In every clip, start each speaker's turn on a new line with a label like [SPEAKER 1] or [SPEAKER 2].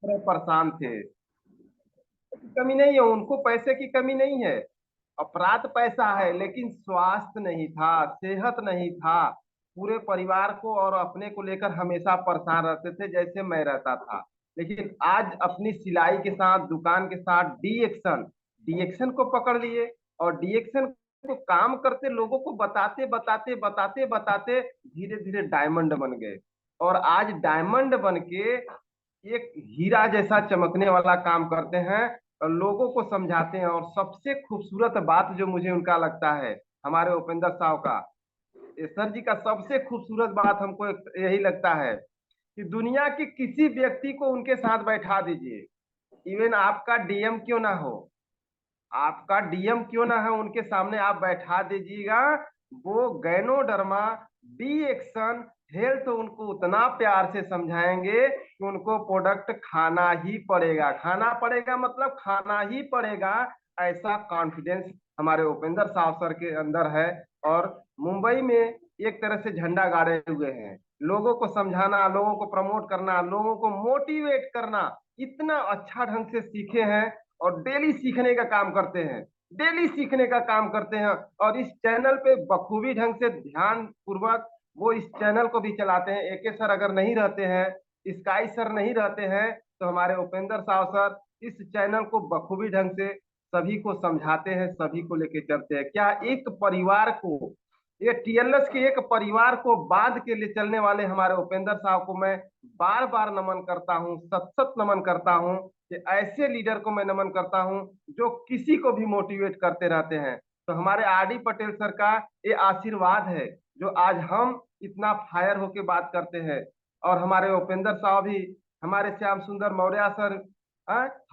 [SPEAKER 1] तरह परेशान थे। कमी नहीं है, उनको पैसे की कमी नहीं है। अपराध पैसा है, लेकिन स्वास्थ्य नहीं था, सेहत नहीं था। पूरे परिवार को और अपने को लेकर हमेशा परेशान रहते थे, जैसे मैं रहता था। लेकिन आज अपनी सिलाई के साथ, दुकान के साथ डीएक्शन डीएक्शन को पकड़ लिए। और डीएक्शन को काम करते लोगों को बताते बताते बताते बताते धीरे धीरे डायमंड बन गए। और आज डायमंड बन के एक हीरा जैसा चमकने वाला काम करते हैं, और लोगों को समझाते हैं। और सबसे खूबसूरत बात जो मुझे उनका लगता है, हमारे उपेंद्र साहब का, ये सर जी का सबसे खूबसूरत बात हमको यही लगता है कि दुनिया के किसी व्यक्ति को उनके साथ बैठा दीजिए, इवन आपका डीएम क्यों ना हो, आपका डीएम क्यों ना है, उनके सामने आप बैठा दीजिएगा। वो गैनोडर्मा डी एक्शन हेल्थ तो उनको उतना प्यार से समझाएंगे कि उनको प्रोडक्ट खाना ही पड़ेगा, खाना पड़ेगा मतलब खाना ही पड़ेगा। ऐसा कॉन्फिडेंस हमारे उपेंद्र साहब सर के अंदर है। और मुंबई में एक तरह से झंडा गाड़े हुए हैं। लोगों को समझाना, लोगों को प्रमोट करना, लोगों को मोटिवेट करना इतना अच्छा ढंग से सीखे हैं। और डेली सीखने का काम करते हैं, डेली सीखने का काम करते हैं। और इस चैनल पे बखूबी ढंग से ध्यान पूर्वक वो इस चैनल को भी चलाते हैं। एके सर अगर नहीं रहते हैं, स्काई सर नहीं रहते हैं, तो हमारे उपेंद्र साहब सर इस चैनल को बखूबी ढंग से सभी को समझाते हैं, सभी को लेके चलते हैं। क्या एक परिवार को, ये टीएलएस के एक परिवार को बांध के ले चलने वाले हमारे उपेंद्र साहब को मैं बार बार नमन करता हूँ, सत सत नमन करता हूँ। कि ऐसे लीडर को मैं नमन करता हूँ जो किसी को भी मोटिवेट करते रहते हैं। तो हमारे आर डी पटेल सर का ये आशीर्वाद है जो आज हम इतना फायर होके बात करते हैं। और हमारे उपेंद्र साहब भी, हमारे श्याम सुंदर मौर्य सर,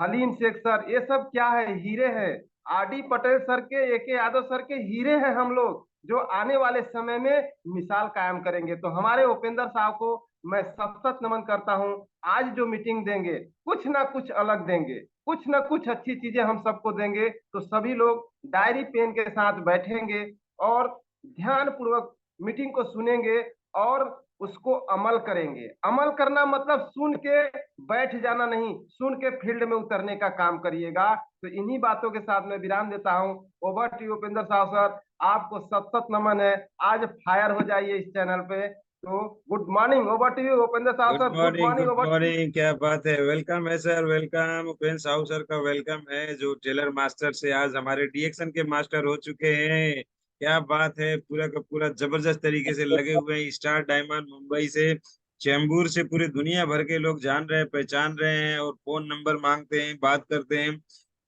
[SPEAKER 1] हलीम शेख सर, ये सब क्या है, हीरे हैं। आर डी पटेल सर के, ए के यादव सर के हीरे हैं हम लोग, जो आने वाले समय में मिसाल कायम करेंगे। तो हमारे उपेंद्र साहब को मैं सतत नमन करता हूं। आज जो मीटिंग देंगे, कुछ ना कुछ अलग देंगे, कुछ ना कुछ अच्छी चीजें हम सबको देंगे। तो सभी लोग डायरी पेन के साथ बैठेंगे और ध्यान पूर्वक मीटिंग को सुनेंगे और उसको अमल करेंगे। अमल करना मतलब सुन के बैठ जाना नहीं, सुन के फील्ड में उतरने का काम करिएगा। तो इन्हीं बातों के साथ मैं विराम देता हूं। ओवर टू उपेंद्र साहब सर, आपको सत सत नमन है। आज फायर हो जाइए इस चैनल पे। तो good morning, over to you Upendra साहब
[SPEAKER 2] good
[SPEAKER 1] sir, good
[SPEAKER 2] morning,
[SPEAKER 1] morning,
[SPEAKER 2] good
[SPEAKER 1] over to you.
[SPEAKER 2] Morning. क्या बात है, वेलकम है sir, welcome. Upendra Sahu sir का वेलकम है, जो टेलर मास्टर से आज हमारे डीएक्शन के मास्टर हो चुके हैं। क्या बात है, पूरा का पूरा जबरदस्त तरीके से लगे हुए हैं। स्टार डायमंड मुंबई से, चेंबूर से पूरी दुनिया भर के लोग जान रहे हैं, पहचान रहे हैं और फोन नंबर मांगते हैं, बात करते हैं।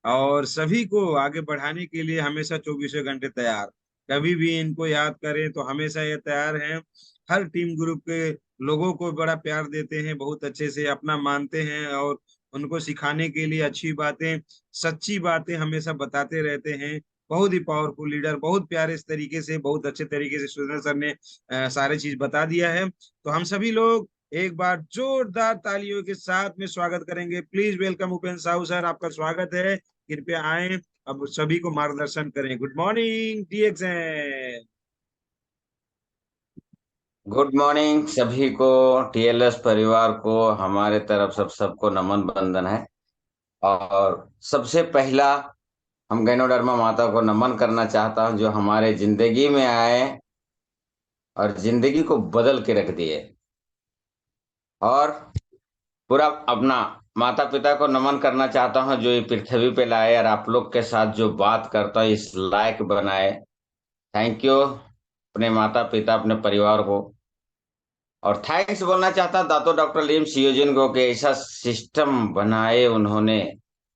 [SPEAKER 2] और सभी को आगे बढ़ाने के लिए हमेशा 24 घंटे तैयार। कभी भी इनको याद करें तो हमेशा ये तैयार हैं। हर टीम ग्रुप के लोगों को बड़ा प्यार देते हैं, बहुत अच्छे से अपना मानते हैं और उनको सिखाने के लिए अच्छी बातें, सच्ची बातें हमेशा बताते रहते हैं। बहुत ही पावरफुल लीडर, बहुत प्यारे इस तरीके से, बहुत अच्छे तरीके से सुरेंद्र सर ने सारे चीज बता दिया है। तो हम सभी लोग एक बार जोरदार तालियों के साथ में स्वागत करेंगे। Please welcome Upendra Sahu sir, आपका स्वागत है। कृपया आए, अब सभी को मार्गदर्शन करें। Good morning DXN.
[SPEAKER 3] Good morning सभी को, टीएलएस परिवार को हमारे तरफ सबको नमन बंदन है। और सबसे पहला हम गैनोडर्मा माता को नमन करना चाहता हूं, जो हमारे जिंदगी में आए और जिंदगी को बदल के रख दिए। और पूरा अपना माता पिता को नमन करना चाहता हूं, जो ये पृथ्वी पे लाए और आप लोग के साथ जो बात करता है इस लायक बनाए। थैंक यू अपने माता पिता, अपने परिवार को। और थैंक्स बोलना चाहता दातो डॉक्टर लीम सियोजिन को कि ऐसा सिस्टम बनाए उन्होंने।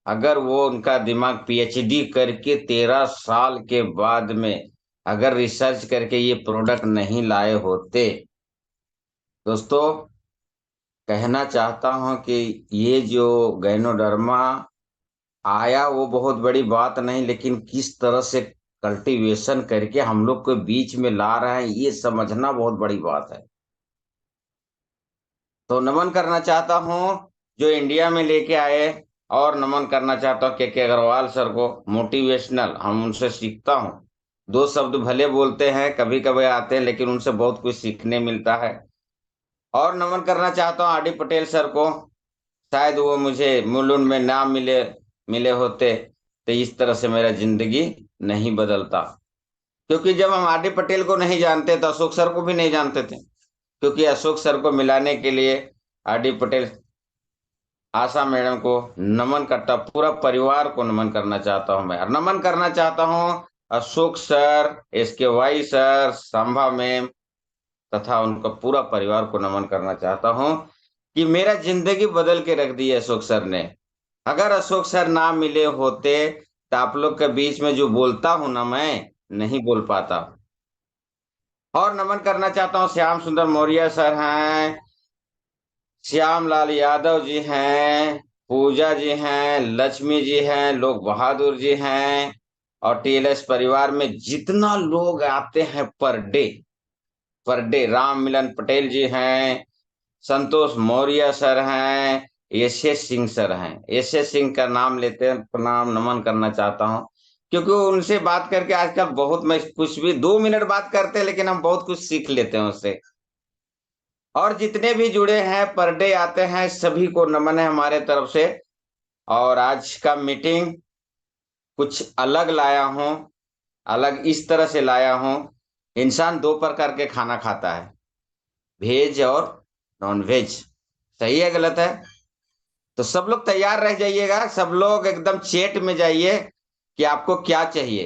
[SPEAKER 3] अगर वो उनका दिमाग पीएचडी करके 13 साल के बाद में अगर रिसर्च करके ये प्रोडक्ट नहीं लाए होते, दोस्तों कहना चाहता हूं कि ये जो गैनोडर्मा आया वो बहुत बड़ी बात नहीं, लेकिन किस तरह से कल्टीवेशन करके हम लोग के बीच में ला रहे हैं ये समझना बहुत बड़ी बात है। तो नमन करना चाहता हूँ जो इंडिया में लेके आए। और नमन करना चाहता हूँ के अग्रवाल सर को, मोटिवेशनल, हम उनसे सीखता हूँ। दो शब्द भले बोलते हैं, कभी कभी आते हैं, लेकिन उनसे बहुत कुछ सीखने मिलता है। और नमन करना चाहता हूँ आर डी पटेल सर को, शायद वो मुझे मुलुंड में ना मिले मिले होते तो इस तरह से मेरा जिंदगी नहीं बदलता। क्योंकि जब हम आर डी पटेल को नहीं जानते तो अशोक सर को भी नहीं जानते थे। क्योंकि अशोक सर को मिलाने के लिए आर डी पटेल, आशा मैडम को नमन करता, पूरा परिवार को नमन करना चाहता हूं मैं, और नमन करना चाहता हूं Ashok sir, SK Y sir, Sambha ma'am तथा उनका पूरा परिवार को नमन करना चाहता हूं कि मेरा जिंदगी बदल के रख दी है अशोक सर ने। अगर अशोक सर ना मिले होते तो आप लोग के बीच में जो बोलता हूं ना, मैं नहीं बोल पाता। और नमन करना चाहता हूं श्याम सुंदर मौर्य सर हैं, श्याम लाल यादव जी हैं, पूजा जी हैं, लक्ष्मी जी हैं, लोक बहादुर जी हैं, और टीएलएस परिवार में जितना लोग आते हैं पर डे राम मिलन पटेल जी हैं, संतोष मौर्य सर हैं, एस एस सिंह सर हैं। एस एस सिंह का नाम लेते हैं, प्रणाम नमन करना चाहता हूं। क्योंकि उनसे बात करके आजकल बहुत, मैं कुछ भी 2 मिनट बात करते हैं लेकिन हम बहुत कुछ सीख लेते हैं उससे। और जितने भी जुड़े हैं पर डे आते हैं, सभी को नमन है हमारे तरफ से। और आज का मीटिंग कुछ अलग लाया हूं, अलग इस तरह से लाया हूं। इंसान 2 प्रकार के खाना खाता है, वेज और नॉन वेज। सही है गलत है? तो सब लोग तैयार रह जाइएगा, सब लोग एकदम चैट में जाइए कि आपको क्या चाहिए।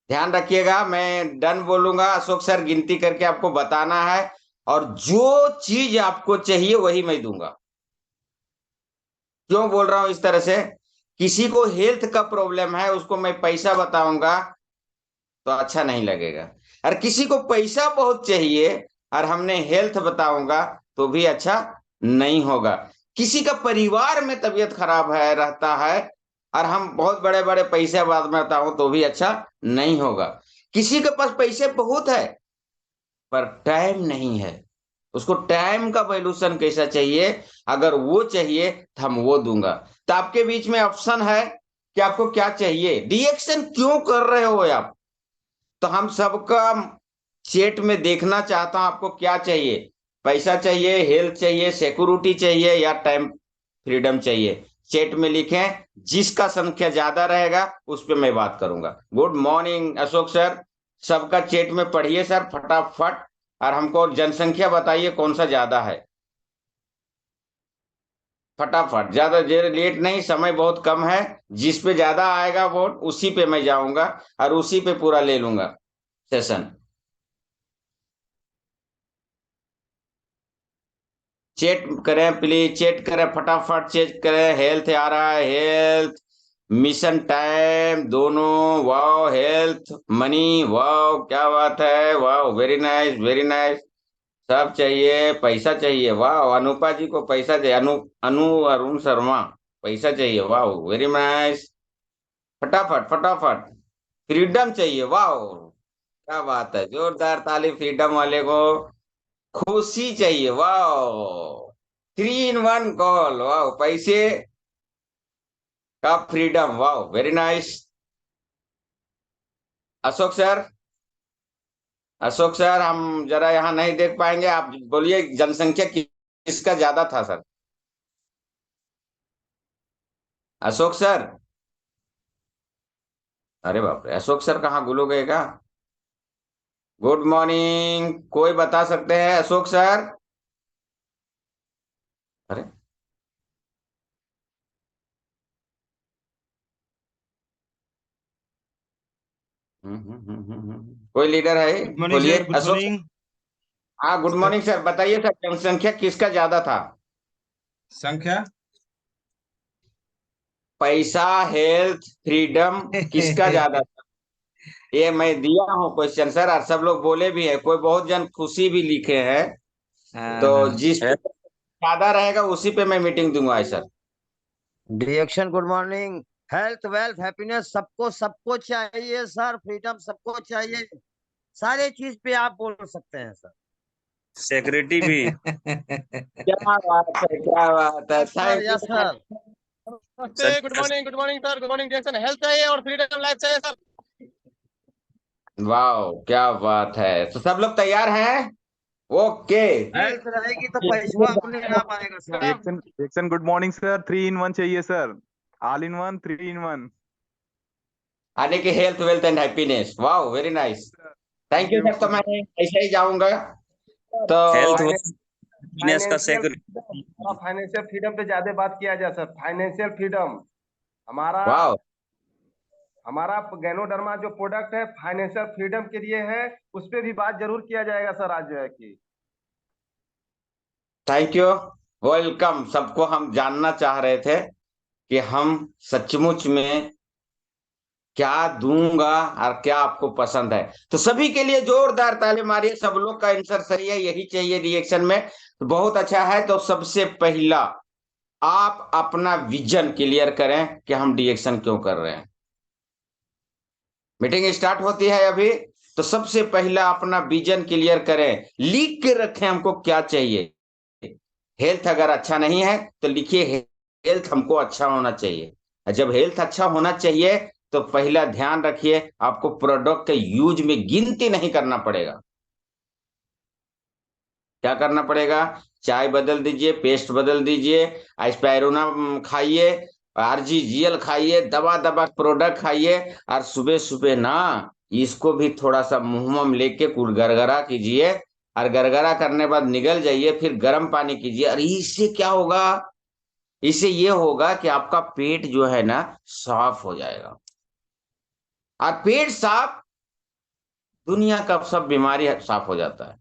[SPEAKER 3] ध्यान रखिएगा, मैं डन बोलूंगा, अशोक सर गिनती करके आपको बताना है, और जो चीज आपको चाहिए वही मैं दूंगा। क्यों बोल रहा हूं इस तरह से? किसी को हेल्थ का प्रॉब्लम है, उसको मैं पैसा बताऊंगा तो अच्छा नहीं लगेगा। और किसी को पैसा बहुत चाहिए और हमने हेल्थ बताऊंगा तो भी अच्छा नहीं होगा। किसी का परिवार में तबीयत खराब है रहता है और हम बहुत बड़े बड़े पैसे बाद में बताऊं तो भी अच्छा नहीं होगा। किसी के पास पैसे बहुत है पर टाइम नहीं है, उसको टाइम का वैल्यूशन कैसा चाहिए, अगर वो चाहिए तो हम वो दूंगा। तो आपके बीच में ऑप्शन है कि आपको क्या चाहिए। रिएक्शन क्यों कर रहे हो आप? तो हम सबका चेट में देखना चाहता हूं आपको क्या चाहिए। पैसा चाहिए, हेल्थ चाहिए, सिक्योरिटी चाहिए, या टाइम फ्रीडम चाहिए? चेट में लिखें, जिसका संख्या ज्यादा रहेगा उस पर मैं बात करूंगा। गुड मॉर्निंग अशोक सर, सबका चेट में पढ़िए सर फटाफट, और हमको जनसंख्या बताइए कौन सा ज्यादा है। फटाफट, ज्यादा देर लेट नहीं, समय बहुत कम है। जिस पे ज्यादा आएगा वोट उसी पे मैं जाऊंगा और उसी पे पूरा ले लूंगा सेशन। चेक करें प्लीज, चेक करें फटाफट, चेक करें। हेल्थ आ रहा है, हेल्थ मिशन टाइम दोनों, वाओ। हेल्थ मनी, वाओ क्या बात है, wow very nice very nice. सब चाहिए, पैसा चाहिए, वाओ। अनुपा जी को पैसा चाहिए, अनु अनु अरुण शर्मा पैसा चाहिए, वाओ वेरी नाइस। फटाफट फटाफट। फ्रीडम चाहिए, वाओ क्या बात है, जोरदार ताली फ्रीडम वाले को। खुशी चाहिए, वाओ। 3 in 1 call, wow. पैसे का freedom, wow very nice. Ashok sir, Ashok sir हम जरा यहाँ नहीं देख पाएंगे, आप बोलिए जनसंख्या किसका ज्यादा था सर? अशोक सर, अरे बाप रे, अशोक सर कहाँ गुलो गए का? गुड मॉर्निंग, कोई बता सकते हैं अशोक सर? अरे कोई लीडर है?
[SPEAKER 2] गुड मॉर्निंग
[SPEAKER 3] बोलिए
[SPEAKER 2] sir, good
[SPEAKER 3] Ashok sir.
[SPEAKER 2] Morning
[SPEAKER 3] हाँ गुड मॉर्निंग सर, बताइए सर जनसंख्या किसका ज्यादा था?
[SPEAKER 2] संख्या।
[SPEAKER 3] पैसा, हेल्थ, फ्रीडम किसका ज्यादा था? ये मैं दिया हूँ क्वेश्चन सर, और सब लोग बोले भी है, कोई बहुत जन खुशी भी लिखे हैं।
[SPEAKER 2] हाँ
[SPEAKER 3] तो
[SPEAKER 2] हाँ।
[SPEAKER 3] जिस पे ज्यादा रहेगा उसी पे मैं मीटिंग दूंगा sir.
[SPEAKER 4] Direction good morning. Health wealth happiness सबको सबको चाहिए सर, फ्रीडम सबको चाहिए। सारे चीज पे आप बोल सकते हैं सर।
[SPEAKER 2] सिक्योरिटी भी।
[SPEAKER 3] क्या बात है, क्या बात है, thank you.
[SPEAKER 4] Yes sir.
[SPEAKER 2] Sir
[SPEAKER 5] good morning good morning sir, good morning. जैसन हेल्थ चाहिए और फ्रीडम लाइफ चाहिए सर।
[SPEAKER 3] वाह क्या बात है, तो सब लोग तैयार हैं? ओके।
[SPEAKER 4] हेल्थ रहेगी तो पैसा अपने आप आएगा sir.
[SPEAKER 6] Action action good morning sir, 3 in 1 चाहिए sir, all in one 3 in 1।
[SPEAKER 3] यानी कि हेल्थ वेल्थ एंड हैप्पीनेस, वाह very nice, thank you sir. तो मैं ऐसे ही जाऊंगा। तो
[SPEAKER 2] हेल्थ
[SPEAKER 1] फाइनेंशियल फाइनेंशियल फ्रीडम पे ज्यादा बात किया जाए सर। फाइनेंशियल फ्रीडम हमारा
[SPEAKER 3] वाह,
[SPEAKER 1] हमारा गैनोडर्मा जो प्रोडक्ट है फाइनेंशियल फ्रीडम के लिए है, उस पर भी बात जरूर किया जाएगा सर आज जो है कि।
[SPEAKER 3] Thank you, welcome. सबको हम जानना चाह रहे थे कि हम सचमुच में क्या दूंगा और क्या आपको पसंद है। तो सभी के लिए जोरदार ताली मारिए, सब लोग का आंसर सही है, यही चाहिए रिएक्शन में। तो बहुत अच्छा है। तो सबसे पहला आप अपना विजन क्लियर करें कि हम रिएक्शन क्यों कर रहे हैं। मीटिंग स्टार्ट होती है अभी। तो सबसे पहला अपना विजन क्लियर करें, लिख के रखें हमको क्या चाहिए। हेल्थ अगर अच्छा नहीं है तो लिखिए हेल्थ हमको अच्छा होना चाहिए। और जब हेल्थ अच्छा होना चाहिए तो पहला ध्यान रखिए आपको प्रोडक्ट के यूज में गिनती नहीं करना पड़ेगा। क्या करना पड़ेगा? चाय बदल दीजिए, पेस्ट बदल दीजिए, एस्पायरुना खाइए, आरजीजीएल खाइए, दबा दबा प्रोडक्ट खाइए। और सुबह सुबह ना इसको भी थोड़ा सा मुंह में लेके कुल गरगरा कीजिए, और गरगरा करने के बाद निगल जाइए, फिर गर्म पानी कीजिए। और इससे क्या होगा? इससे ये होगा कि आपका पेट जो है ना साफ हो जाएगा। और पेट साफ, दुनिया का सब बीमारी साफ हो जाता है।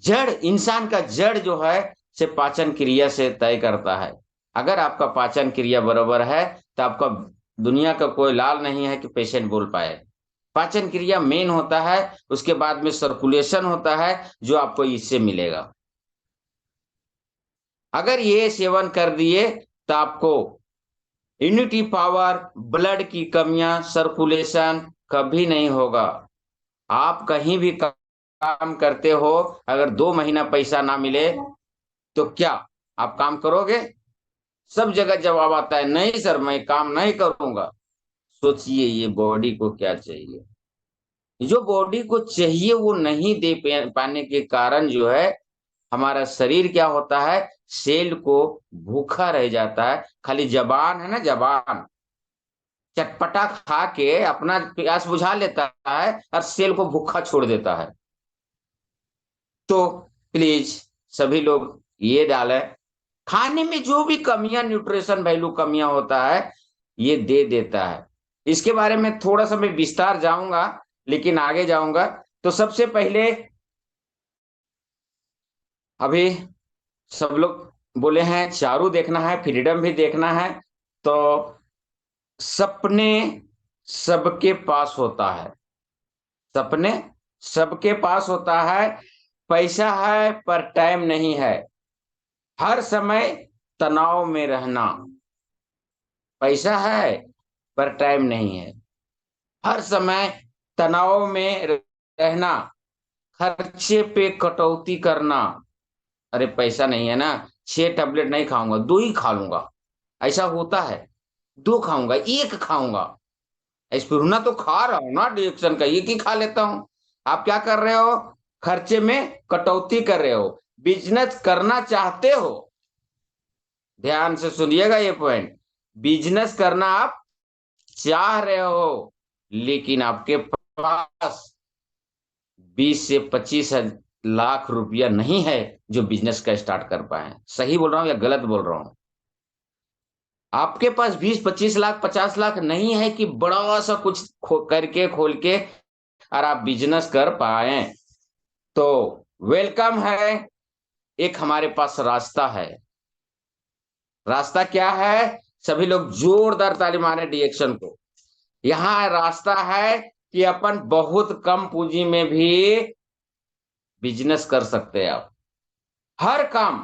[SPEAKER 3] जड़, इंसान का जड़ जो है से पाचन क्रिया से तय करता है। अगर आपका पाचन क्रिया बराबर है तो आपका दुनिया का कोई लाल नहीं है कि पेशेंट बोल पाए। पाचन क्रिया मेन होता है, उसके बाद में सर्कुलेशन होता है जो आपको इससे मिलेगा। अगर ये सेवन कर दिए तो आपको इम्यूनिटी पावर, ब्लड की कमियां, सर्कुलेशन कभी नहीं होगा। आप कहीं भी काम करते हो, अगर 2 महीना पैसा ना मिले तो क्या आप काम करोगे? सब जगह जवाब आता है नहीं सर मैं काम नहीं करूंगा। सोचिए ये बॉडी को क्या चाहिए। जो बॉडी को चाहिए वो नहीं दे पाने के कारण जो है हमारा शरीर क्या होता है, सेल को भूखा रह जाता है। खाली जबान है ना, जबान चटपटा खा के अपना प्यास बुझा लेता है और सेल को भूखा छोड़ देता है। तो प्लीज सभी लोग ये डालें, खाने में जो भी कमियां, न्यूट्रिशन वैल्यू कमियां होता है ये दे देता है। इसके बारे में थोड़ा सा मैं विस्तार जाऊंगा, लेकिन आगे जाऊंगा। तो सबसे पहले अभी सब लोग बोले हैं चारू देखना है, फ्रीडम भी देखना है। तो सपने सबके पास होता है, सपने सबके पास होता है। पैसा है पर टाइम नहीं है, हर समय तनाव में रहना। पैसा है पर टाइम नहीं है, हर समय तनाव में रहना, खर्चे पे कटौती करना। अरे पैसा नहीं है ना, 6 टैबलेट नहीं खाऊंगा, 2 ही खा लूंगा, ऐसा होता है। 2 खाऊंगा, 1 खाऊंगा, एस्पिरुलिना तो खा रहा हूं ना, डिएक्शन का 1 ही खा लेता हूं। आप क्या कर रहे हो? खर्चे में कटौती कर रहे हो। बिजनेस करना चाहते हो, ध्यान से सुनिएगा ये पॉइंट, बिजनेस करना आप चाह रहे हो, लेकिन आपके पास 20 से 25 लाख रुपया नहीं है जो बिजनेस का स्टार्ट कर पाए। सही बोल रहा हूं या गलत बोल रहा हूं? आपके पास 20-25 लाख, 50 लाख नहीं है कि बड़ा सा कुछ करके खोल के और आप बिजनेस कर पाए। तो वेलकम है, एक हमारे पास रास्ता है। रास्ता क्या है? सभी लोग जोरदार ताली मारे डिएक्शन को। यहाँ रास्ता है कि अपन बहुत कम पूंजी में भी बिजनेस कर सकते हैं। आप हर काम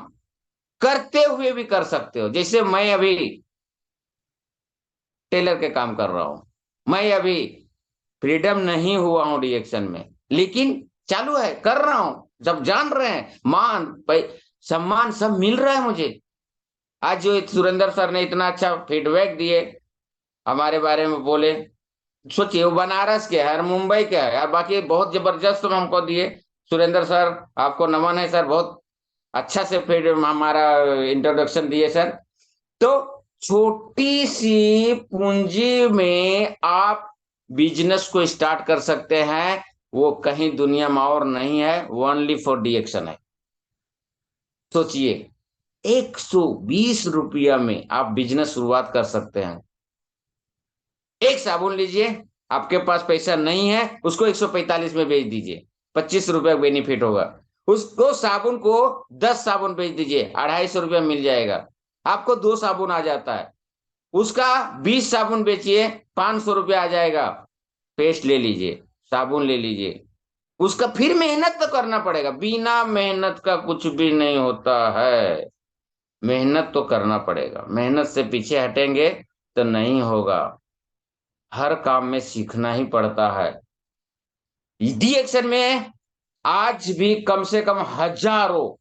[SPEAKER 3] करते हुए भी कर सकते हो। जैसे मैं अभी टेलर के काम कर रहा हूं, मैं अभी फ्रीडम नहीं हुआ हूं रिएक्शन में, लेकिन चालू है, कर रहा हूं। जब जान रहे हैं मान सम्मान सब मिल रहा है मुझे। आज जो सुरेंद्र सर ने इतना अच्छा फीडबैक दिए हमारे बारे में, बोले, सोचिए वो बनारस के है, मुंबई के है, और बाकी बहुत जबरदस्त हमको दिए। सुरेंद्र सर, आपको नमन है सर, बहुत अच्छा से फिर हमारा इंट्रोडक्शन दिए सर। तो छोटी सी पूंजी में आप बिजनेस को स्टार्ट कर सकते हैं, वो कहीं दुनिया में और नहीं है, ओनली फॉर डीएक्शन है। सोचिए, 120 रुपया में आप बिजनेस शुरुआत कर सकते हैं। एक साबुन लीजिए, आपके पास पैसा नहीं है, उसको 145 में बेच दीजिए, 25 रुपया बेनिफिट होगा। उसको साबुन को 10 साबुन बेच दीजिए, 250 रुपया मिल जाएगा, आपको 2 साबुन आ जाता है। उसका 20 साबुन बेचिए, 500 रुपया आ जाएगा। पेस्ट ले लीजिए, साबुन ले लीजिए, उसका फिर मेहनत तो करना पड़ेगा, बिना मेहनत का कुछ भी नहीं होता है। मेहनत तो करना पड़ेगा, मेहनत से पीछे हटेंगे तो नहीं होगा। हर काम में सीखना ही पड़ता है। डी एक्शन में आज भी कम से कम हजारों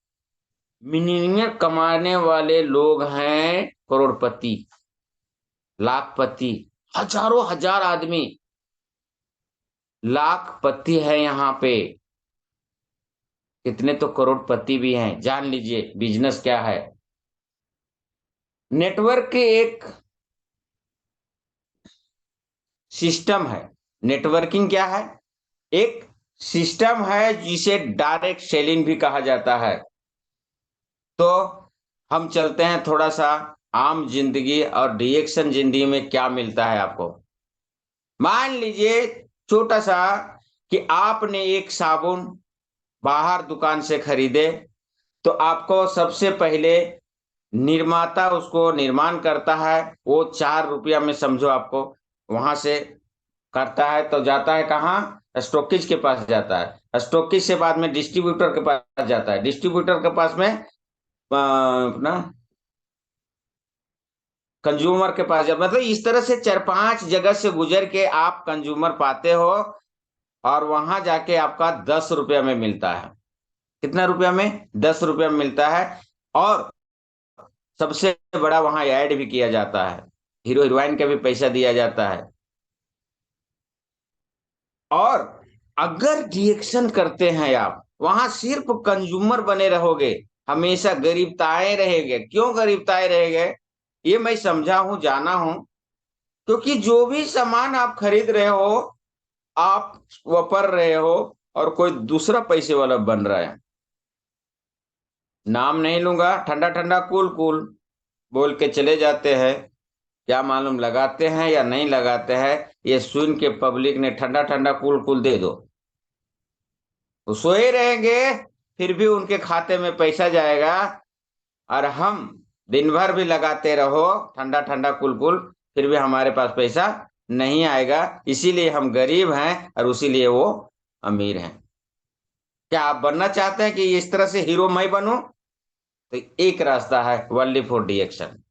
[SPEAKER 3] मिलियनियर कमाने वाले लोग हैं, करोड़पति, लाखपति, हजारों हजार आदमी लाखपति है यहाँ पे। कितने तो करोड़पति भी हैं। जान लीजिए बिजनेस क्या है। नेटवर्क के एक सिस्टम है। नेटवर्किंग क्या है? एक सिस्टम है जिसे डायरेक्ट सेलिंग भी कहा जाता है। तो हम चलते हैं थोड़ा सा आम जिंदगी और डीएक्शन जिंदगी में क्या मिलता है आपको। मान लीजिए छोटा सा कि आपने एक साबुन बाहर दुकान से खरीदे, तो आपको सबसे पहले निर्माता उसको निर्माण करता है, वो 4 रुपया में समझो आपको वहां से करता है, तो जाता है कहाँ? स्टॉकिज के पास जाता है। स्टॉकिज से बाद में डिस्ट्रीब्यूटर के पास जाता है। डिस्ट्रीब्यूटर के पास में अपना कंज्यूमर के पास जाता, मतलब इस तरह से 4-5 जगह से गुजर के आप कंज्यूमर पाते हो, और वहां जाके आपका 10 रुपया में मिलता है। कितना रुपया में? 10 रुपया में मिलता है। और सबसे बड़ा वहां ऐड भी किया जाता है, हीरो हीरोइन का भी पैसा दिया जाता है। और अगर रिएक्शन करते हैं आप, वहां सिर्फ कंज्यूमर बने रहोगे, हमेशा गरीबताए रहेंगे। क्यों गरीबताए रहेंगे? ये मैं समझा हूं, जाना हूं। क्योंकि जो भी सामान आप खरीद रहे हो, आप वापर रहे हो, और कोई दूसरा पैसे वाला बन रहा है। नाम नहीं लूंगा, ठंडा ठंडा कूल कूल बोल के चले जाते हैं। क्या मालूम लगाते हैं या नहीं लगाते हैं, ये सुन के पब्लिक ने ठंडा ठंडा कूल कूल दे दो, वो सोए रहेंगे, फिर भी उनके खाते में पैसा जाएगा। और हम दिन भर भी लगाते रहो ठंडा ठंडा कूल कूल, फिर भी हमारे पास पैसा नहीं आएगा। इसीलिए हम गरीब हैं और उसीलिए वो अमीर हैं। क्या आप बनना चाहते हैं कि इस तरह से हीरो मैं बनूं? तो एक रास्ता है, ओनली फॉर डीएक्शन।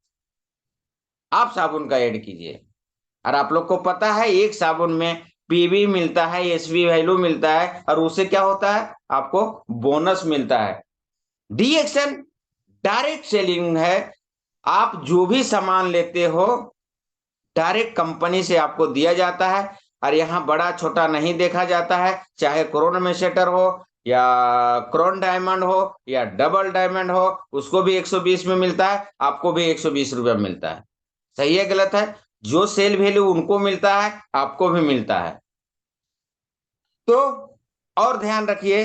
[SPEAKER 3] आप साबुन का ऐड कीजिए, और आप लोग को पता है एक साबुन में पीवी मिलता है, एसवी वैल्यू मिलता है, और उससे क्या होता है? आपको बोनस मिलता है। डीएक्शन डायरेक्ट सेलिंग है। आप जो भी सामान लेते हो डायरेक्ट कंपनी से आपको दिया जाता है, और यहाँ बड़ा छोटा नहीं देखा जाता है। चाहे क्रोन में सेटर हो, या क्रोन डायमंड हो, या डबल डायमंड हो, उसको भी 120 में मिलता है, आपको भी 120 रुपया मिलता है। सही है गलत है? जो सेल वैल्यू उनको मिलता है, आपको भी मिलता है। तो और ध्यान रखिए,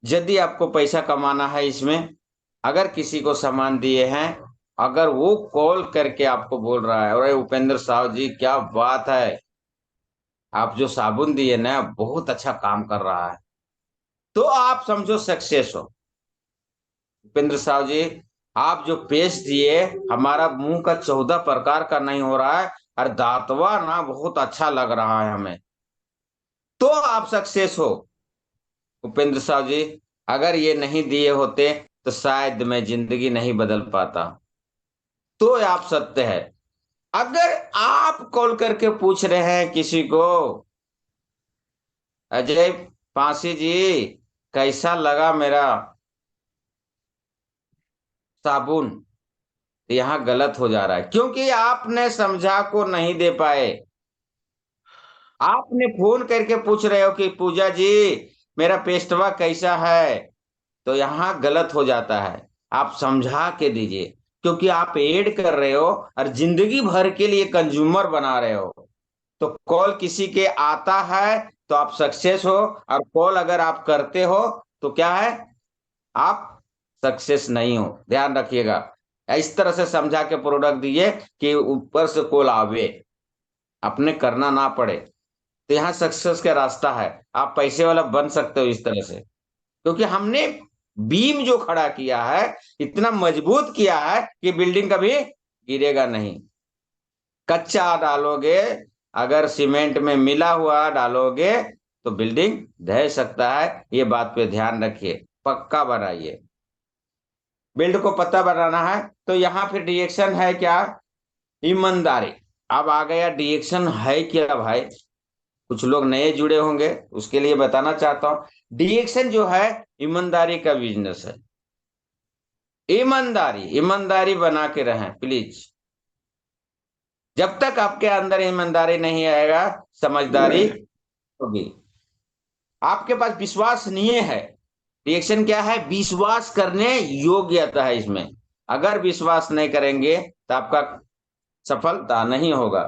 [SPEAKER 3] यदि आपको पैसा कमाना है इसमें, अगर किसी को सामान दिए हैं, अगर वो कॉल करके आपको बोल रहा है, अरे उपेंद्र साहब जी क्या बात है, आप जो साबुन दिए ना बहुत अच्छा काम कर रहा है, तो आप समझो सक्सेस हो। उपेंद्र साहब जी, आप जो पेस्ट दिए, हमारा मुंह का 14 प्रकार का नहीं हो रहा है, और दांतवा ना बहुत अच्छा लग रहा है हमें, तो आप सक्सेस हो। उपेंद्र साहब जी, अगर ये नहीं दिए होते तो शायद मैं जिंदगी नहीं बदल पाता। तो आप सत्य है। अगर आप कॉल करके पूछ रहे हैं किसी को, अजय पासी जी कैसा लगा मेरा साबुन, यहाँ गलत हो जा रहा है, क्योंकि आपने समझा को नहीं दे पाए। आपने फोन करके पूछ रहे हो कि पूजा जी मेरा पेस्टवा कैसा है, तो यहाँ गलत हो जाता है। आप समझा के दीजिए, क्योंकि आप एड कर रहे हो और जिंदगी भर के लिए कंज्यूमर बना रहे हो। तो कॉल किसी के आता है तो आप सक्सेस हो, और कॉल अगर आप करते हो तो क्या है, आप सक्सेस नहीं हो। ध्यान रखिएगा, इस तरह से समझा के प्रोडक्ट दीजिए कि ऊपर से कॉल आवे, अपने करना ना पड़े। तो यहाँ सक्सेस का रास्ता है, आप पैसे वाला बन सकते हो इस तरह से। क्योंकि हमने बीम जो खड़ा किया है इतना मजबूत किया है कि बिल्डिंग कभी गिरेगा नहीं। कच्चा डालोगे, अगर सीमेंट में मिला हुआ डालोगे तो बिल्डिंग ढह सकता है। ये बात पे ध्यान रखिए, पक्का बनाइए। बिल्ड को पत्ता बनाना है तो यहाँ फिर डिएक्शन है क्या, ईमानदारी। अब आ गया डिएक्शन है क्या भाई, कुछ लोग नए जुड़े होंगे, उसके लिए बताना चाहता हूं। डिएक्शन जो है ईमानदारी का बिजनेस है। ईमानदारी, ईमानदारी बना के रहें प्लीज। जब तक आपके अंदर ईमानदारी नहीं आएगा, समझदारी होगी। आपके पास विश्वसनीय है, रिएक्शन क्या है, विश्वास करने योग्यता है इसमें। अगर विश्वास नहीं करेंगे तो आपका सफलता नहीं होगा।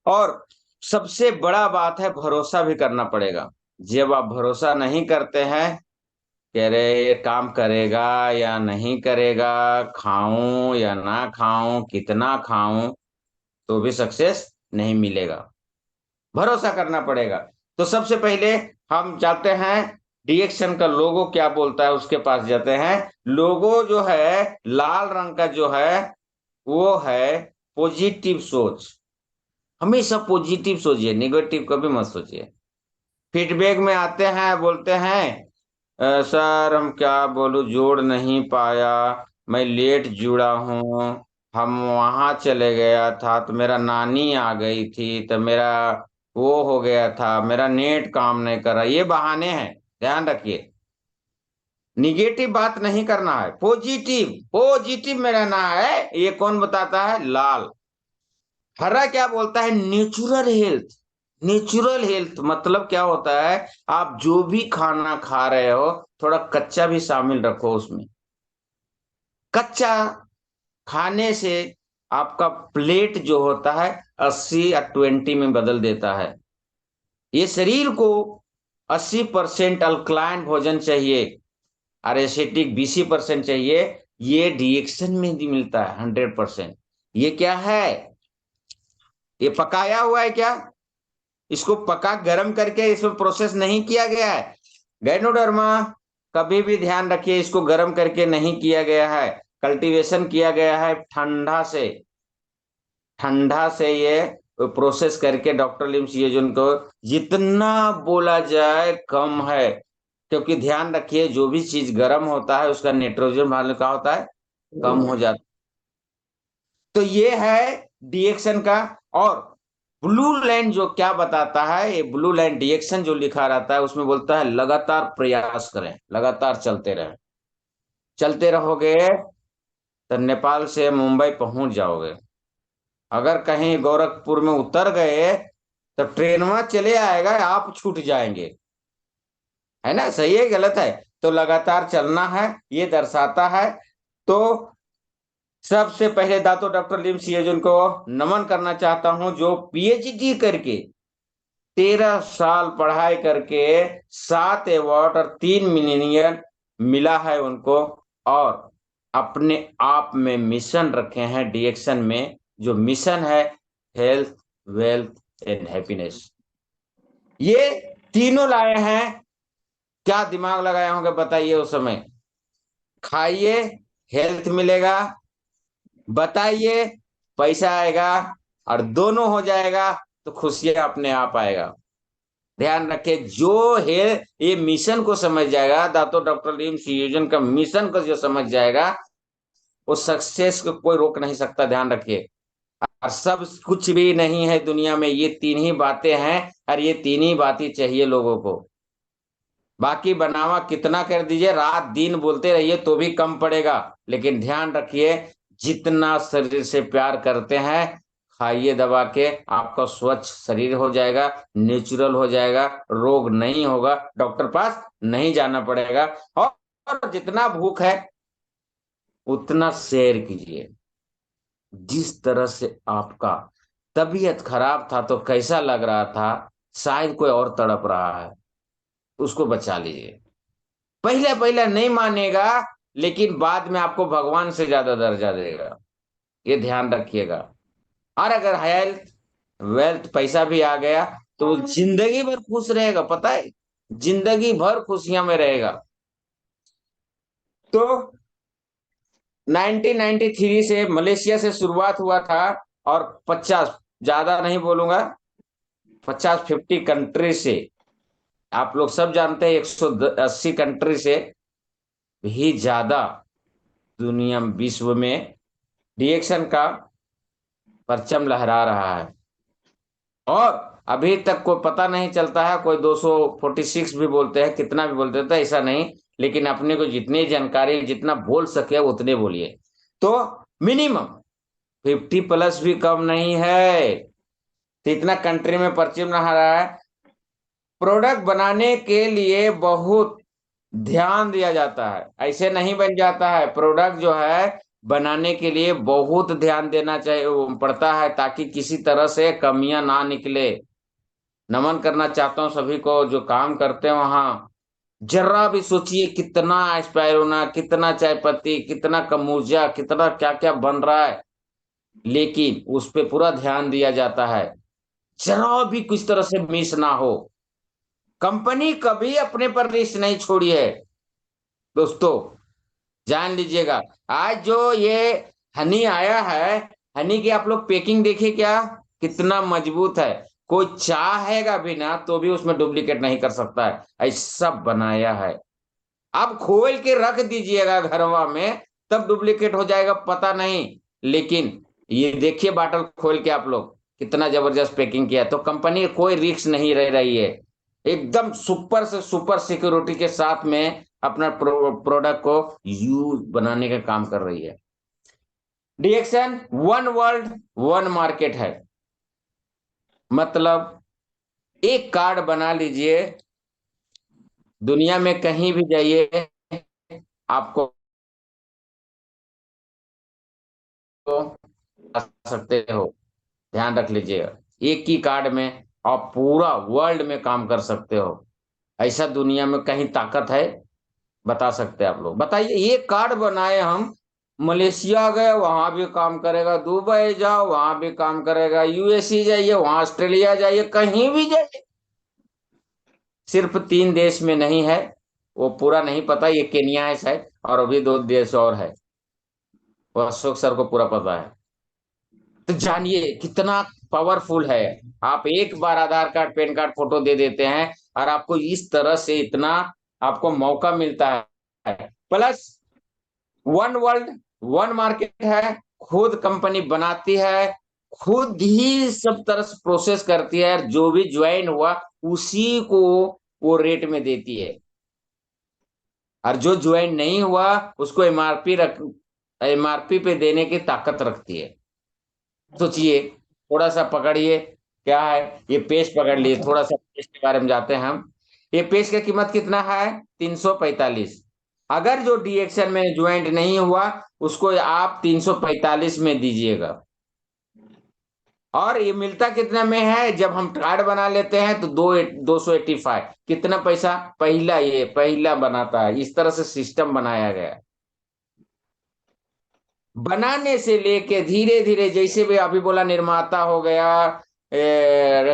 [SPEAKER 3] और सबसे बड़ा बात है, भरोसा भी करना पड़ेगा। जब आप भरोसा नहीं करते हैं, कह रहे ये काम करेगा या नहीं करेगा, खाऊं या ना खाऊं, कितना खाऊं, तो भी सक्सेस नहीं मिलेगा। भरोसा करना पड़ेगा। तो सबसे पहले हम जाते हैं डिएक्शन का लोगो क्या बोलता है, उसके पास जाते हैं। लोगो जो है लाल रंग का जो है वो है पॉजिटिव सोच। हमेशा पॉजिटिव सोचिए, नेगेटिव कभी मत सोचिए। फीडबैक में आते हैं, बोलते हैं सर हम क्या बोलूं, जोड़ नहीं पाया, मैं लेट जुड़ा हूँ, हम वहां चले गया था तो मेरा नानी आ गई थी, तो मेरा वो हो गया था, मेरा नेट काम नहीं कर रहा। ये बहाने हैं, ध्यान रखिए। निगेटिव बात नहीं करना है, पॉजिटिव पॉजिटिव में रहना है। ये कौन बताता है, लाल। हरा क्या बोलता है, नेचुरल हेल्थ। नेचुरल हेल्थ मतलब क्या होता है, आप जो भी खाना खा रहे हो थोड़ा कच्चा भी शामिल रखो उसमें। कच्चा खाने से आपका प्लेट जो होता है 80 या 20 में बदल देता है। ये शरीर को 80% अल्कलाइन भोजन चाहिए और एसिटिक 20% चाहिए। ये डिएक्शन में भी मिलता है 100%। ये क्या है, ये पकाया हुआ है क्या, इसको पका गर्म करके इसमें प्रोसेस नहीं किया गया है। गायनोडर्मा कभी भी ध्यान रखिए, इसको गर्म करके नहीं किया गया है, कल्टीवेशन किया गया है ठंडा से। ठंडा से ये प्रोसेस करके डॉक्टर लिम्स ये जिनको जितना बोला जाए कम है। क्योंकि ध्यान रखिए, जो भी चीज गर्म होता है उसका नाइट्रोजन वैल्यू क्या होता है, कम हो जाता है। तो ये है डिएक्शन का। और ब्लू लाइन जो क्या बताता है, ये ब्लू लाइन डिएक्शन जो लिखा रहता है उसमें बोलता है लगातार प्रयास करें, लगातार चलते रहें। चलते रहोगे तो नेपाल से मुंबई पहुंच जाओगे। अगर कहीं गोरखपुर में उतर गए तो ट्रेन में चले आएगा, आप छूट जाएंगे। है ना, सही है गलत है, तो लगातार चलना है, ये दर्शाता है। तो सबसे पहले दातो डॉक्टर लिम्स ये जिनको नमन करना चाहता हूं, जो पीएचडी करके 13 साल पढ़ाई करके 7 अवार्ड और 3 मिलियन मिला है उनको, और अपने आप में मिशन रखे हैं डिएक्शन में। जो मिशन है हेल्थ, वेल्थ एंड हैप्पीनेस। ये तीनों लाए हैं। क्या दिमाग लगाए होंगे बताइए उस समय। खाइए हेल्थ मिलेगा, बताइए पैसा आएगा, और दोनों हो जाएगा तो खुशियां अपने आप आएगा। ध्यान रखे, जो है ये मिशन को समझ जाएगा, दातो डॉक्टर लिम्स योजन का मिशन को जो समझ जाएगा, वो सक्सेस को कोई रोक नहीं सकता। ध्यान रखिए, और सब कुछ भी नहीं है दुनिया में, ये 3 ही बातें हैं, और ये 3 ही बातें चाहिए लोगों को। बाकी बनावा कितना कर दीजिए, रात दिन बोलते रहिए तो भी कम पड़ेगा। लेकिन ध्यान रखिए, जितना शरीर से प्यार करते हैं खाइए दबा के, आपका स्वच्छ शरीर हो जाएगा, नेचुरल हो जाएगा, रोग नहीं होगा, डॉक्टर पास नहीं जाना पड़ेगा। और जितना भूख है उतना शेयर कीजिए। जिस तरह से आपका तबीयत खराब था तो कैसा लग रहा था, शायद कोई और तड़प रहा है, उसको बचा लीजिए। पहले पहले नहीं मानेगा, लेकिन बाद में आपको भगवान से ज्यादा दर्जा देगा, ये ध्यान रखिएगा। और अगर हेल्थ वेल्थ पैसा भी आ गया तो वो जिंदगी भर खुश रहेगा, पता है, जिंदगी भर खुशियां में रहेगा। तो 1993 से मलेशिया से शुरुआत हुआ था, और 50, ज्यादा नहीं बोलूंगा, 50 कंट्री से, आप लोग सब जानते हैं 180 कंट्री से भी ज्यादा दुनिया विश्व में डीएक्शन का परचम लहरा रहा है। और अभी तक कोई पता नहीं चलता है, कोई 246 भी बोलते हैं, कितना भी बोलते हैं, तो ऐसा नहीं, लेकिन अपने को जितनी जानकारी, जितना बोल सके उतने बोलिए। तो मिनिमम 50+ भी कम नहीं है, तो इतना कंट्री में परचम लहरा रहा है। प्रोडक्ट बनाने के लिए बहुत ध्यान दिया जाता है, ऐसे नहीं बन जाता है। प्रोडक्ट जो है बनाने के लिए बहुत ध्यान देना चाहिए पड़ता है, ताकि किसी तरह से कमियां ना निकले। नमन करना चाहता हूं सभी को जो काम करते हैं वहां। जरा भी सोचिए कितना स्पायरुना, कितना चाय पत्ती, कितना कमूर्जा, कितना क्या क्या बन रहा है, लेकिन उस पे पूरा ध्यान दिया जाता है, जरा भी किस तरह से मिस ना हो। कंपनी कभी अपने पर रिस्क नहीं छोड़ी है दोस्तों, जान लीजिएगा। आज जो ये हनी आया है, हनी की आप लोग पैकिंग देखिए क्या, कितना मजबूत है। कोई चाहेगा भी ना तो भी उसमें डुप्लीकेट नहीं कर सकता है, ऐसा बनाया है। आप खोल के रख दीजिएगा घरवा में, तब डुप्लीकेट हो जाएगा पता नहीं। लेकिन ये देखिए बाटल खोल के आप लोग, कितना जबरदस्त पैकिंग किया है। तो कंपनी कोई रिस्क नहीं रह रही है, एकदम सुपर से सुपर सिक्योरिटी के साथ में अपना प्रोडक्ट को यूज बनाने का काम कर रही है। डीएक्शन वन वर्ल्ड वन मार्केट है, मतलब एक कार्ड बना लीजिए, दुनिया में कहीं भी जाइए आपको आ सकते हो। ध्यान रख लीजिएगा, एक ही कार्ड में आप पूरा वर्ल्ड में काम कर सकते हो। ऐसा दुनिया में कहीं ताकत है, बता सकते हैं आप लोग, बताइए। ये कार्ड बनाए हम, मलेशिया गए वहां भी काम करेगा, दुबई जाओ वहां भी काम करेगा, यूएसए जाइए, वहां ऑस्ट्रेलिया जाइए, कहीं भी जाइए। सिर्फ 3 देश में नहीं है, वो पूरा नहीं पता, ये केन्या है शायद, और अभी 2 देश और है, वो अशोक सर को पूरा पता है। तो जानिए कितना पावरफुल है। आप एक बार आधार कार्ड पैन कार्ड फोटो दे देते हैं, और आपको इस तरह से इतना आपको मौका मिलता है। Plus one world one market है, खुद कंपनी बनाती है, खुद ही सब तरह से प्रोसेस करती है, जो भी ज्वाइन हुआ उसी को वो रेट में देती है, और जो ज्वाइन नहीं हुआ उसको एमआरपी पे देने की ताकत रखती है। सोचिए, थोड़ा सा पकड़िए, क्या है ये पेस्ट पकड़ लिए, थोड़ा सा पेस्ट के बारे में जाते हैं हम। ये पेस्ट का कीमत कितना है, 345। अगर जो डीएक्शन में ज्वाइंट नहीं हुआ उसको आप 345 में दीजिएगा। और ये मिलता कितना में है, जब हम कार्ड बना लेते हैं तो 285, कितना पैसा, पहला बनाता है। इस तरह से सिस्टम बनाया गया है। बनाने से लेके धीरे धीरे, जैसे भी अभी बोला, निर्माता हो गया,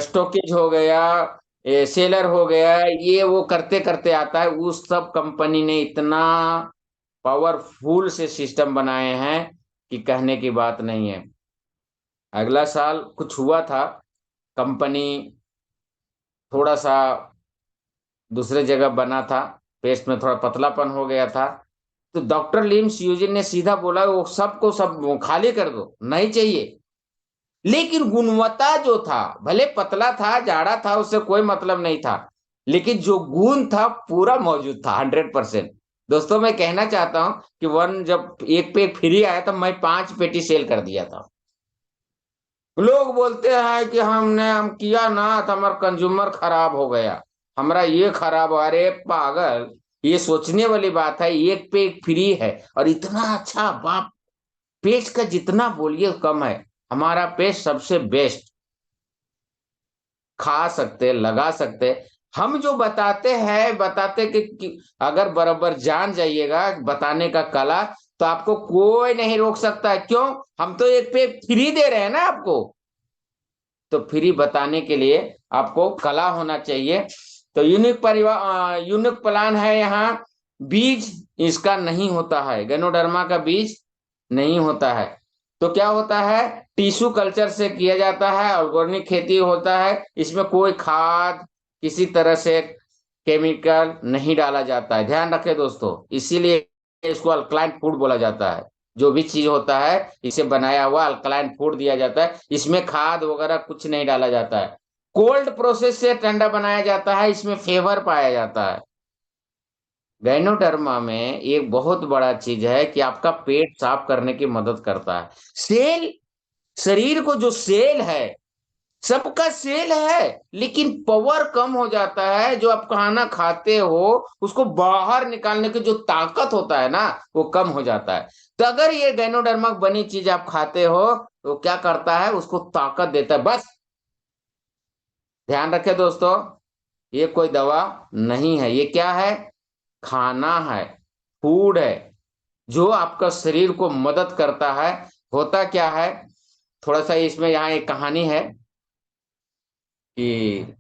[SPEAKER 3] स्टॉकेज हो गया, सेलर हो गया, ये वो करते करते आता है। उस सब कंपनी ने इतना पावरफुल से सिस्टम बनाए हैं कि कहने की बात नहीं है। अगला साल कुछ हुआ था, कंपनी थोड़ा सा दूसरे जगह बना था, पेस्ट में थोड़ा पतलापन हो गया था, तो डॉक्टर लिम्स यूजिन ने सीधा बोला वो सबको सब खाली कर दो, नहीं चाहिए। लेकिन गुणवत्ता जो था, भले पतला था, जाड़ा था, उससे कोई मतलब नहीं था, लेकिन जो गुण था पूरा मौजूद था 100%। दोस्तों मैं कहना चाहता हूं कि जब एक पे एक फ्री आया तो मैं 5 पेटी सेल कर दिया था। लोग बोलते हैं कि हम किया ना तो हमारा कंज्यूमर खराब हो गया, हमारा ये खराब हो। अरे पागल, ये सोचने वाली बात है। एक पे एक फ्री है और इतना अच्छा बाप, पेस्ट का जितना बोलिए कम है। हमारा पेस्ट सबसे बेस्ट, खा सकते, लगा सकते। हम जो बताते कि अगर बराबर जान जाइएगा बताने का कला, तो आपको कोई नहीं रोक सकता है। क्यों? हम तो एक पे फ्री दे रहे हैं ना आपको, तो फ्री बताने के लिए आपको कला होना चाहिए। तो यूनिक प्लान है यहाँ। बीज इसका नहीं होता है, गैनोडर्मा का बीज नहीं होता है। तो क्या होता है, टिश्यू कल्चर से किया जाता है, ऑर्गेनिक खेती होता है। इसमें कोई खाद, किसी तरह से केमिकल नहीं डाला जाता है। ध्यान रखें दोस्तों, इसीलिए इसको अल्कलाइन फूड बोला जाता है। जो भी चीज होता है इसे बनाया हुआ अल्कलाइन फूड दिया जाता है। इसमें खाद वगैरह कुछ नहीं डाला जाता है। कोल्ड प्रोसेस से ठंडा बनाया जाता है, इसमें फेवर पाया जाता है। गाइनोडर्मा में एक बहुत बड़ा चीज है कि आपका पेट साफ करने की मदद करता है। सेल, शरीर को जो सेल है, सबका सेल है, लेकिन पावर कम हो जाता है। जो आप खाना खाते हो उसको बाहर निकालने की जो ताकत होता है ना, वो कम हो जाता है। तो अगर ये गाइनोडर्मा बनी चीज आप खाते हो तो क्या करता है, उसको ताकत देता है। बस ध्यान रखें दोस्तों, ये कोई दवा नहीं है, ये क्या है, खाना है, फूड है, जो आपका शरीर को मदद करता है। होता क्या है, थोड़ा सा इसमें यहाँ एक कहानी है कि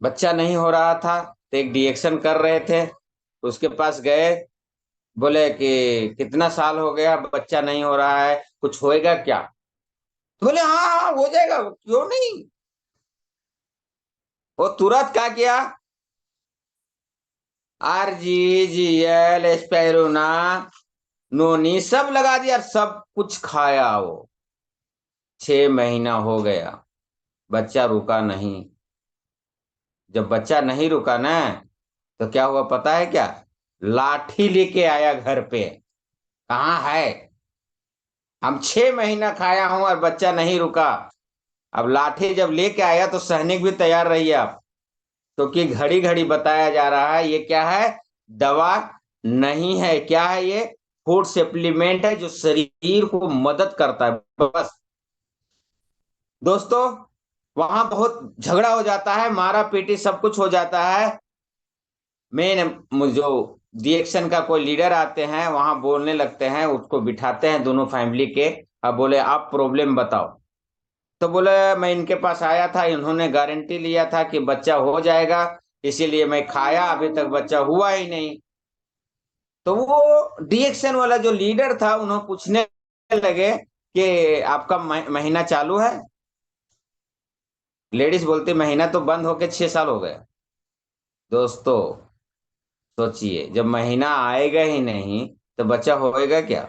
[SPEAKER 3] बच्चा नहीं हो रहा था, तो एक डिएक्शन कर रहे थे, उसके पास गए। बोले कि कितना साल हो गया बच्चा नहीं हो रहा है, कुछ होएगा क्या? तो बोले हाँ हाँ हो जाएगा, क्यों नहीं। वो तुरंत क्या किया, RGGL, एस्पेरुना, नोनी सब लगा दिया, सब कुछ खाया। वो 6 महीना हो गया, बच्चा रुका नहीं। जब बच्चा नहीं रुका ना, तो क्या हुआ पता है क्या, लाठी लेके आया घर पे। कहाँ है, हम 6 महीना खाया हूं और बच्चा नहीं रुका। अब लाठी जब लेके आया तो सैनिक भी तैयार रहिए आप, क्योंकि घड़ी घड़ी बताया जा रहा है ये क्या है, दवा नहीं है। क्या है ये, फूड सप्लीमेंट है जो शरीर को मदद करता है। बस दोस्तों, वहां बहुत झगड़ा हो जाता है, मारा पीटी सब कुछ हो जाता है। मेन जो रिएक्शन का कोई लीडर आते हैं वहां, बोलने लगते हैं, उसको बिठाते हैं दोनों फैमिली के। अब बोले आप प्रॉब्लम बताओ। तो बोले मैं इनके पास आया था, इन्होंने गारंटी लिया था कि बच्चा हो जाएगा, इसीलिए मैं खाया, अभी तक बच्चा हुआ ही नहीं। तो वो डिएक्शन वाला जो लीडर था, उन्होंने पूछने लगे कि आपका महीना चालू है। लेडीज बोलती महीना तो बंद होके 6 साल हो गए। दोस्तों सोचिए, जब महीना आएगा ही नहीं तो बच्चा होएगा क्या?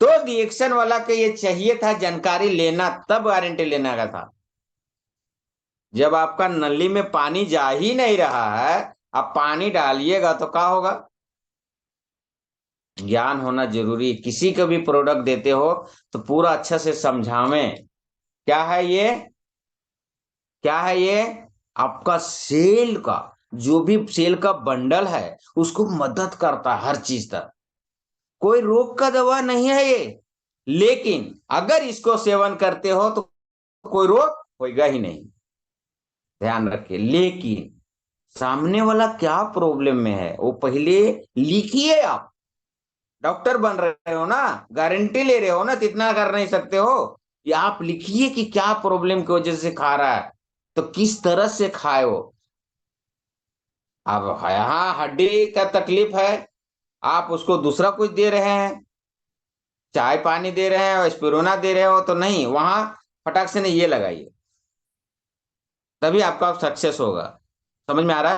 [SPEAKER 3] तो रिएक्शन वाला के ये चाहिए था जानकारी लेना, तब गारंटी लेना का था। जब आपका नली में पानी जा ही नहीं रहा है, आप पानी डालिएगा तो क्या होगा? ज्ञान होना जरूरी है। किसी को भी प्रोडक्ट देते हो तो पूरा अच्छा से समझावें। क्या है ये, क्या है ये, आपका सेल का, जो भी सेल का बंडल है उसको मदद करता है हर चीज तक। कोई रोग का दवा नहीं है ये, लेकिन अगर इसको सेवन करते हो तो कोई रोग होगा ही नहीं। ध्यान रखिए। लेकिन सामने वाला क्या प्रॉब्लम में है वो पहले लिखिए। आप डॉक्टर बन रहे हो ना, गारंटी ले रहे हो ना, तो इतना कर नहीं सकते हो। या आप लिखिए कि क्या प्रॉब्लम की वजह से खा रहा है, तो किस तरह से खाए वो। अब यहाँ हड्डी का तकलीफ है, आप उसको दूसरा कुछ दे रहे हैं, चाय पानी दे रहे हैं और स्पिरुलिना दे रहे हो, तो नहीं, वहां फटाक से नहीं, ये लगाइए, तभी आपका सक्सेस होगा। समझ में आ रहा है?